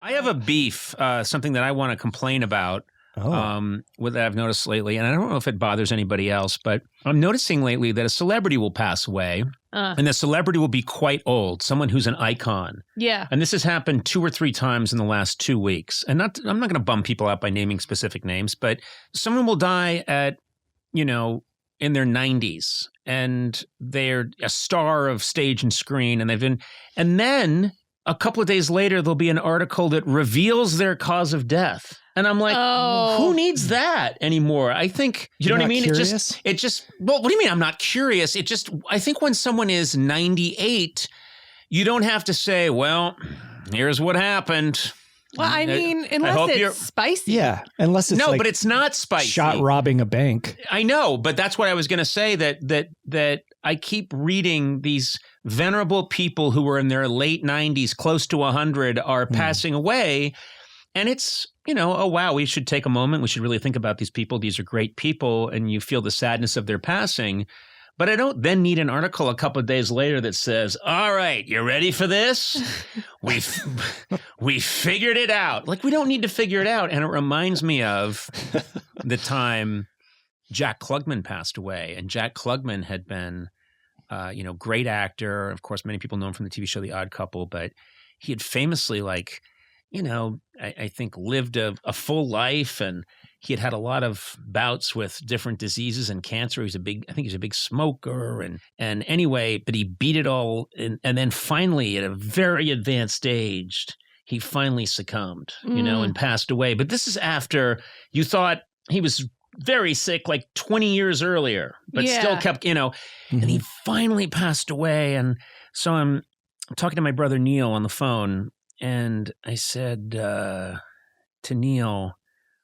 I have a beef, something that I want to complain about. That I've noticed lately, and I don't know if it bothers anybody else, but I'm noticing lately that a celebrity will pass away, and the celebrity will be quite old, someone who's an icon. Yeah. And this has happened 2 or 3 times in the last 2 weeks. And I'm not going to bum people out by naming specific names, but someone will die at, in their 90s, and they're a star of stage and screen, and then a couple of days later, there'll be an article that reveals their cause of death. And I'm like, who needs that anymore? I think, you know what I mean? Curious? Well, what do you mean I'm not curious? I think when someone is 98, you don't have to say, well, here's what happened. Well, I mean, unless it's spicy. Yeah, unless it's but it's not spicy. Shot robbing a bank. I know, but that's what I was going to say, that I keep reading these venerable people who were in their late 90s, close to 100, are passing away. And it's, oh, wow, we should take a moment. We should really think about these people. These are great people. And you feel the sadness of their passing. But I don't then need an article a couple of days later that says, all right, you ready for this? We figured it out. Like, we don't need to figure it out. And it reminds me of the time Jack Klugman passed away. And Jack Klugman had been, great actor. Of course, many people know him from the TV show The Odd Couple. But he had famously, I think lived a full life, and he had a lot of bouts with different diseases and cancer. He's a big smoker, and anyway, but he beat it all, and then finally, at a very advanced age, he finally succumbed, and passed away. But this is after you thought he was very sick, like 20 years earlier, but still kept, and he finally passed away. And so I'm talking to my brother Neil on the phone. And I said to Neil,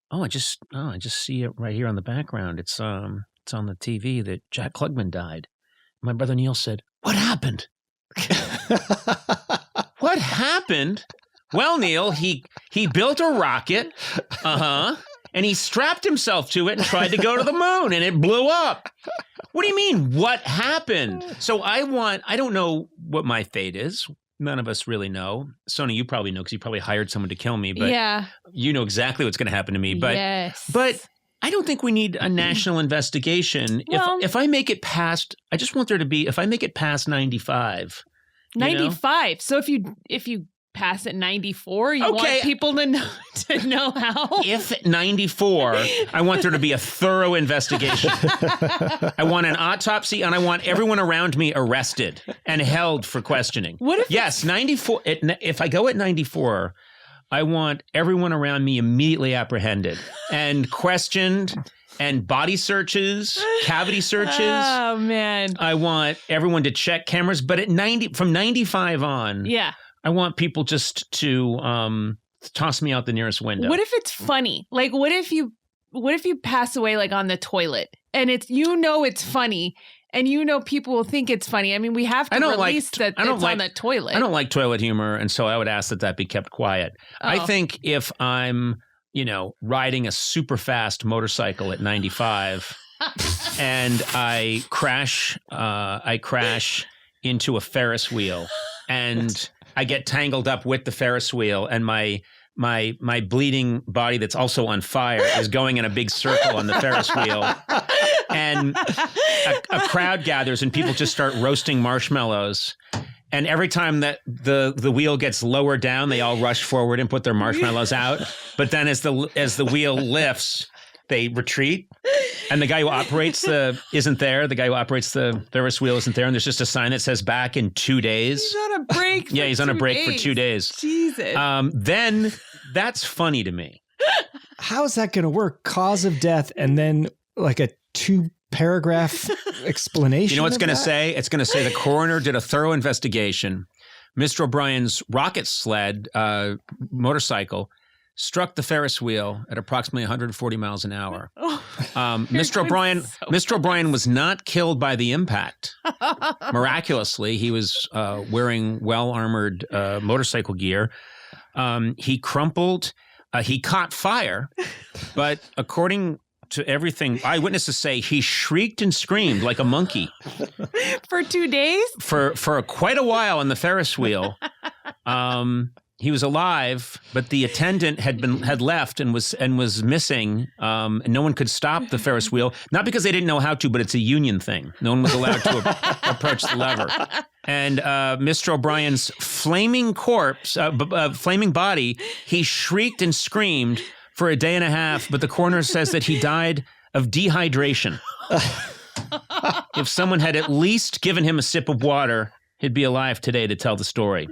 I just see it right here on the background. It's on the TV that Jack Klugman died. My brother Neil said, "What happened?" What happened? Well, Neil, he built a rocket, and he strapped himself to it and tried to go to the moon, and it blew up. What do you mean? What happened? So I don't know what my fate is. None of us really know. Sona, you probably know because you probably hired someone to kill me. But you know exactly what's going to happen to me. But but I don't think we need a national investigation. Well, if I make it past, I just want there to be. If I make it past 95. 95. So if you pass at 94, you want people to know how? If at 94, I want there to be a thorough investigation. I want an autopsy, and I want everyone around me arrested and held for questioning. What if 94, if I go at 94, I want everyone around me immediately apprehended and questioned, and body searches, cavity searches. Oh, man. I want everyone to check cameras, but from 95 on, I want people just to toss me out the nearest window. What if it's funny? Like, what if you pass away like on the toilet, and it's funny, and people will think it's funny. I mean, we have to release that it's on the toilet. I don't like toilet humor, and so I would ask that be kept quiet. Oh. I think if I'm, riding a super fast motorcycle at 95, and I crash into a Ferris wheel, and I get tangled up with the Ferris wheel, and my bleeding body that's also on fire is going in a big circle on the Ferris wheel, and a crowd gathers and people just start roasting marshmallows. And every time that the wheel gets lower down, they all rush forward and put their marshmallows out. But then as the wheel lifts, they retreat. And the guy who operates isn't there. The guy who operates the Ferris wheel isn't there. And there's just a sign that says back in 2 days. He's on a break. Yeah, he's on a break for 2 days. Jesus. Then that's funny to me. How is that going to work? Cause of death, and then like a 2-paragraph explanation. You know what it's going to say? It's going to say the coroner did a thorough investigation. Mr. O'Brien's rocket sled motorcycle struck the Ferris wheel at approximately 140 miles an hour. Mr. O'Brien was not killed by the impact. Miraculously, he was wearing well-armored motorcycle gear. He crumpled. He caught fire, but according to everything eyewitnesses say, he shrieked and screamed like a monkey for 2 days. For quite a while on the Ferris wheel. he was alive, but the attendant had left and was missing. And no one could stop the Ferris wheel, not because they didn't know how to, but it's a union thing. No one was allowed to approach the lever. And Mr. O'Brien's flaming corpse, flaming body, he shrieked and screamed for a day and a half, but the coroner says that he died of dehydration. If someone had at least given him a sip of water, he'd be alive today to tell the story.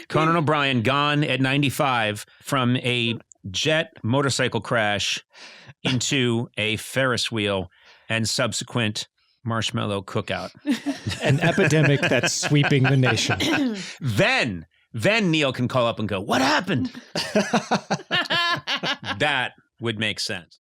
Conan O'Brien gone at 95 from a jet motorcycle crash into a Ferris wheel and subsequent marshmallow cookout. An epidemic that's sweeping the nation. Then Neil can call up and go, "What happened?" That would make sense.